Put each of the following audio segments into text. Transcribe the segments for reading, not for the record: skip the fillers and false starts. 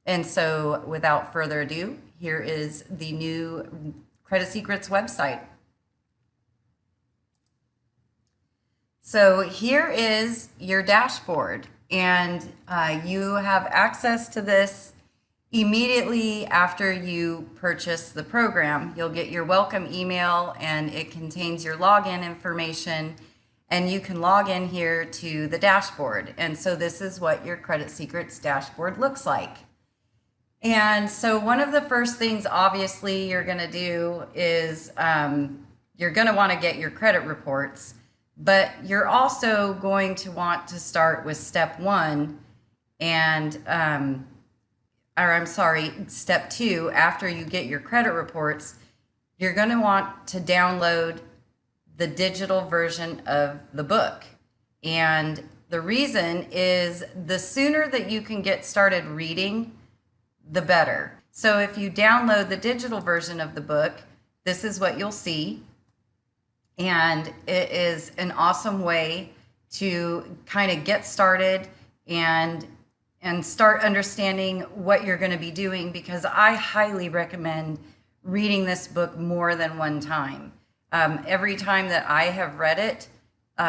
And so without further ado, here is the new Credit Secrets website. So here is your dashboard, and you have access to this immediately after you purchase the program. You'll get your welcome email, and it contains your login information, and you can log in here to the dashboard. And so this is what your Credit Secrets dashboard looks like. And so one of the first things, obviously, you're going to do is you're going to want to get your credit reports, but you're also going to want to start with step one step two. After you get your credit reports, you're going to want to download the digital version of the book. And the reason is the sooner that you can get started reading, the better. So if you download the digital version of the book, this is what you'll see. And it is an awesome way to kind of get started and start understanding what you're going to be doing, because I highly recommend reading this book more than one time. Every time that I have read it,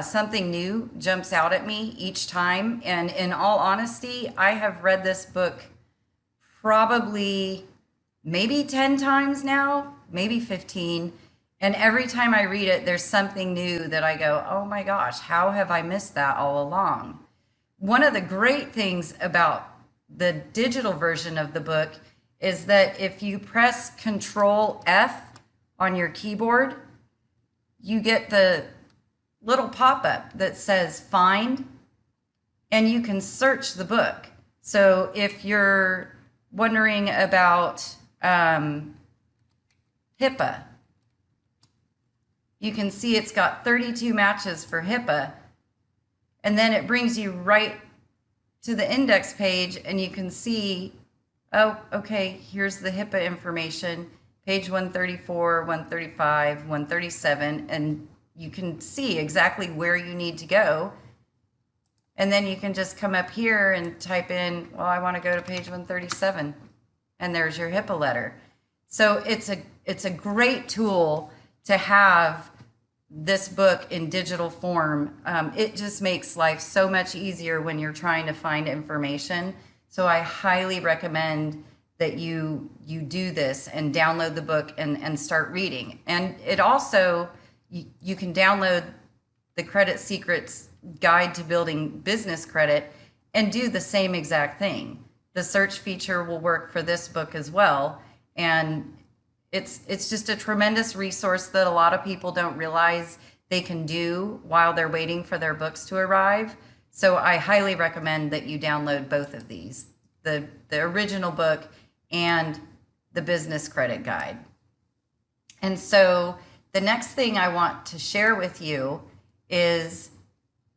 something new jumps out at me each time. And in all honesty, I have read this book probably maybe 10 times now, maybe 15. And every time I read it, there's something new that I go, oh my gosh, how have I missed that all along? One of the great things about the digital version of the book is that if you press Control F on your keyboard, you get the little pop-up that says Find, and you can search the book. So if you're wondering about HIPAA, you can see it's got 32 matches for HIPAA, and then it brings you right to the index page, and you can see, oh, okay, here's the HIPAA information, page 134, 135, 137, and you can see exactly where you need to go. And then you can just come up here and type in, well, I want to go to page 137, and there's your HIPAA letter. So it's a great tool to have this book in digital form. It just makes life so much easier when you're trying to find information. So I highly recommend that you do this and download the book and start reading. And it also, you can download the Credit Secrets Guide to Building Business Credit and do the same exact thing. The search feature will work for this book as well. And it's just a tremendous resource that a lot of people don't realize they can do while they're waiting for their books to arrive. So I highly recommend that you download both of these, the original book and the business credit guide. And so the next thing I want to share with you is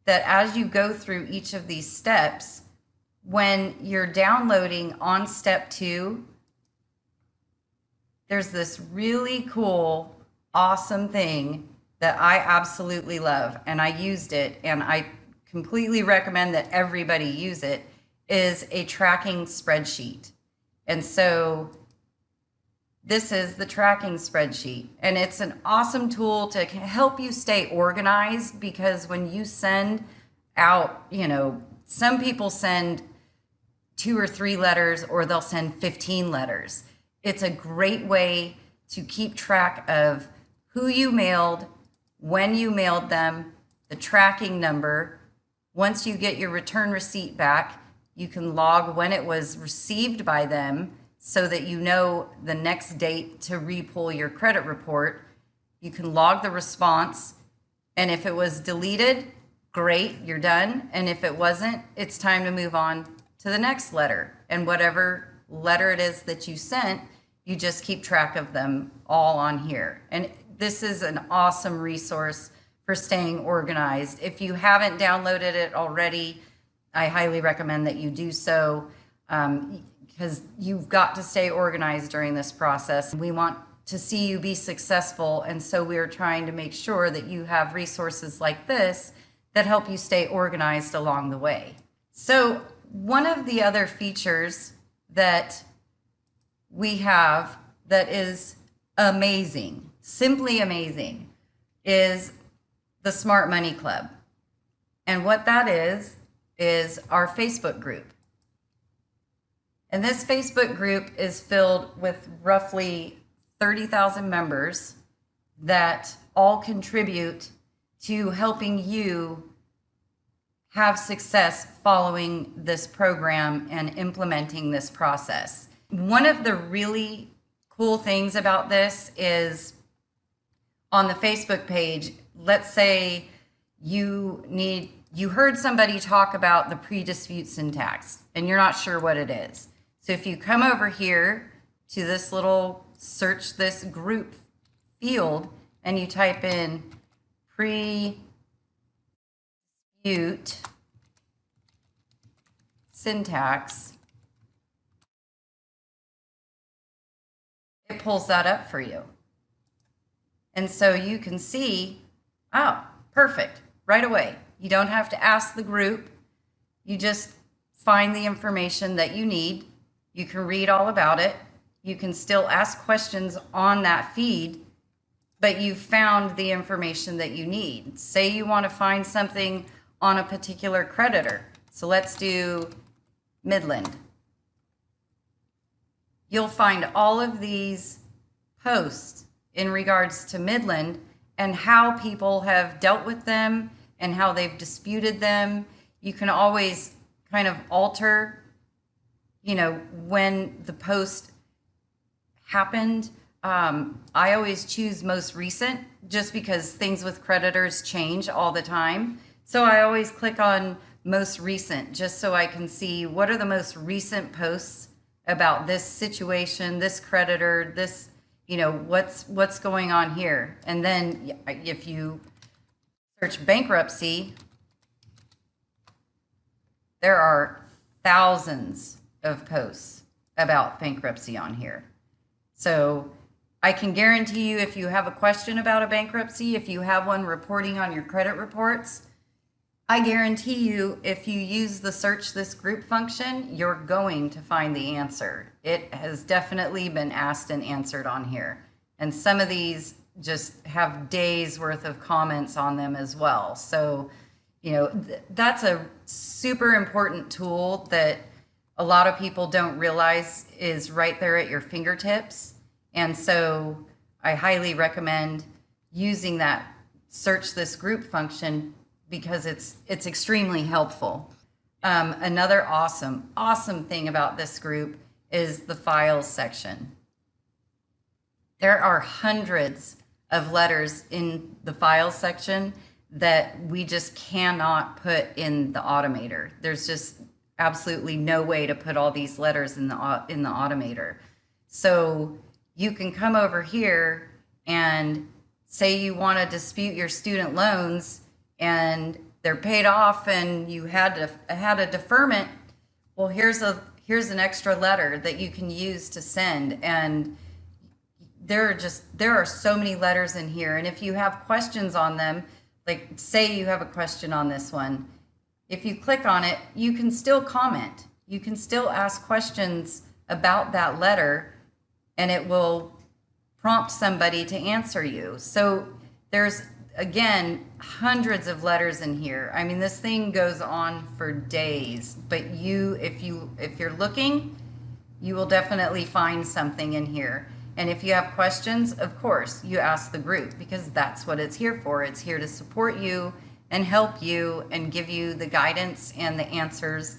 that as you go through each of these steps, when you're downloading on step two, there's this really cool, awesome thing that I absolutely love, and I used it, and I completely recommend that everybody use it, is a tracking spreadsheet. And so this is the tracking spreadsheet, and it's an awesome tool to help you stay organized, because when you send out, some people send 2 or 3 letters, or they'll send 15 letters. It's a great way to keep track of who you mailed, when you mailed them, the tracking number. Once you get your return receipt back, you can log when it was received by them so that you know the next date to repull your credit report. You can log the response, and if it was deleted, great, you're done. And if it wasn't, it's time to move on to the next letter. And whatever letter it is that you sent, you just keep track of them all on here. And this is an awesome resource for staying organized. If you haven't downloaded it already, I highly recommend that you do so, because you've got to stay organized during this process. We want to see you be successful, and so we're trying to make sure that you have resources like this that help you stay organized along the way. So one of the other features that we have that is amazing, simply amazing, is the Smart Money Club. And what that is our Facebook group. And this Facebook group is filled with roughly 30,000 members that all contribute to helping you have success following this program and implementing this process. One of the really cool things about this is on the Facebook page, let's say you heard somebody talk about the pre-dispute syntax and you're not sure what it is. So if you come over here to this little search this group field and you type in pre-dispute syntax, it pulls that up for you. And so you can see, oh, perfect, right away. You don't have to ask the group. You just find the information that you need. You can read all about it. You can still ask questions on that feed, but you've found the information that you need. Say you want to find something on a particular creditor. So let's do Midland. You'll find all of these posts in regards to Midland and how people have dealt with them and how they've disputed them. You can always kind of alter, when the post happened. I always choose most recent just because things with creditors change all the time. So I always click on most recent just so I can see what are the most recent posts about this situation, this creditor, this, what's going on here. And then if you search bankruptcy, there are thousands of posts about bankruptcy on here. So I can guarantee you, if you have a question about a bankruptcy, if you have one reporting on your credit reports, I guarantee you, if you use the search this group function, you're going to find the answer. It has definitely been asked and answered on here. And some of these just have days worth of comments on them as well. So, that's a super important tool that a lot of people don't realize is right there at your fingertips. And so I highly recommend using that search this group function because it's extremely helpful. Another awesome thing about this group is the files section. There are hundreds of letters in the files section that we just cannot put in the automator. There's just absolutely no way to put all these letters in the automator. So you can come over here and say you want to dispute your student loans and they're paid off and you had a deferment. Well, here's an extra letter that you can use to send. And there are so many letters in here. And if you have questions on them, like say you have a question on this one, if you click on it, you can still comment. You can still ask questions about that letter and it will prompt somebody to answer you. So there's, again, hundreds of letters in here. I mean, this thing goes on for days, but if you're looking, you will definitely find something in here. And if you have questions, of course, you ask the group because that's what it's here for. It's here to support you and help you and give you the guidance and the answers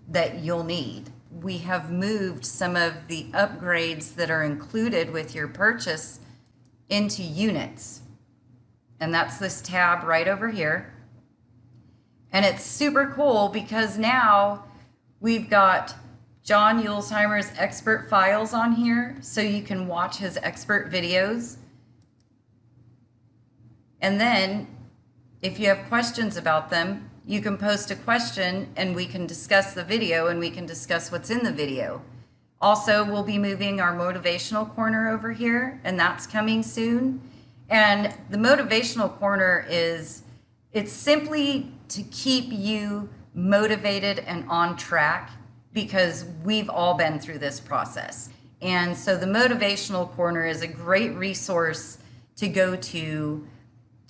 that you'll need. We have moved some of the upgrades that are included with your purchase into units. And that's this tab right over here. And it's super cool because now we've got John Yulesheimer's expert files on here, so you can watch his expert videos. And then if you have questions about them, you can post a question and we can discuss the video and we can discuss what's in the video. Also, we'll be moving our motivational corner over here, and that's coming soon. And the motivational corner it's simply to keep you motivated and on track, because we've all been through this process. And so the Motivational Corner is a great resource to go to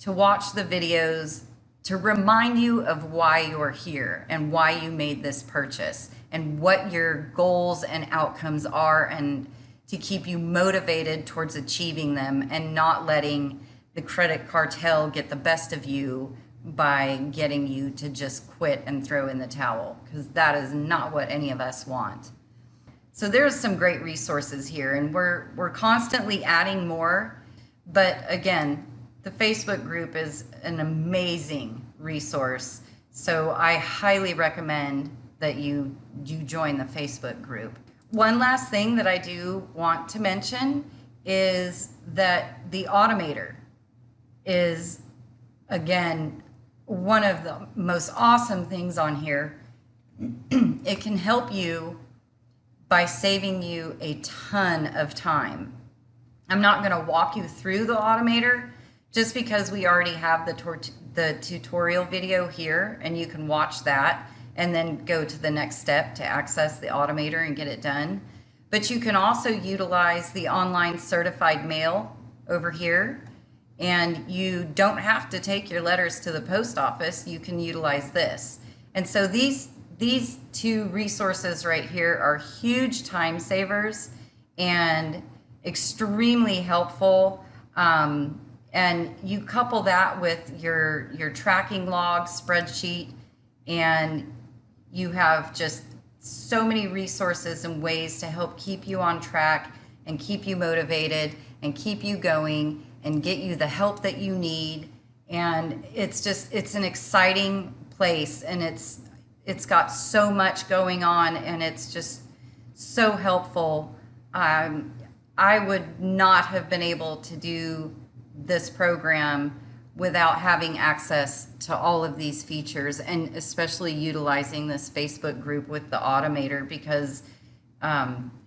watch the videos, to remind you of why you're here and why you made this purchase and what your goals and outcomes are, and to keep you motivated towards achieving them and not letting the credit cartel get the best of you by getting you to just quit and throw in the towel, because that is not what any of us want. So there's some great resources here, and we're constantly adding more. But again, the Facebook group is an amazing resource. So I highly recommend that you join the Facebook group. One last thing that I do want to mention is that the Automator is, again, one of the most awesome things on here. It can help you by saving you a ton of time. I'm not going to walk you through the Automator just because we already have the tutorial video here, and you can watch that and then go to the next step to access the Automator and get it done. But you can also utilize the online certified mail over here, and you don't have to take your letters to the post office. You can utilize this. And so these two resources right here are huge time savers and extremely helpful. And you couple that with your tracking log spreadsheet, and you have just so many resources and ways to help keep you on track and keep you motivated and keep you going and get you the help that you need. And it's an exciting place, and it's got so much going on, and it's just so helpful. I would not have been able to do this program without having access to all of these features, and especially utilizing this Facebook group with the Automator, because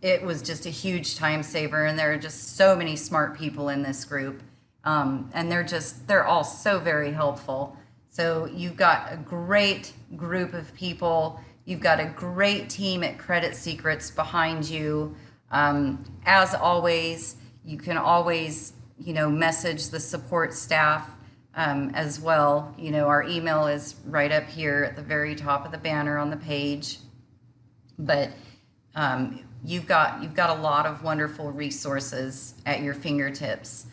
it was just a huge time saver, and there are just so many smart people in this group, and they're all so very helpful. So you've got a great group of people. You've got a great team at Credit Secrets behind you. As always, you can always, message the support staff as well. Our email is right up here at the very top of the banner on the page. But you've got a lot of wonderful resources at your fingertips.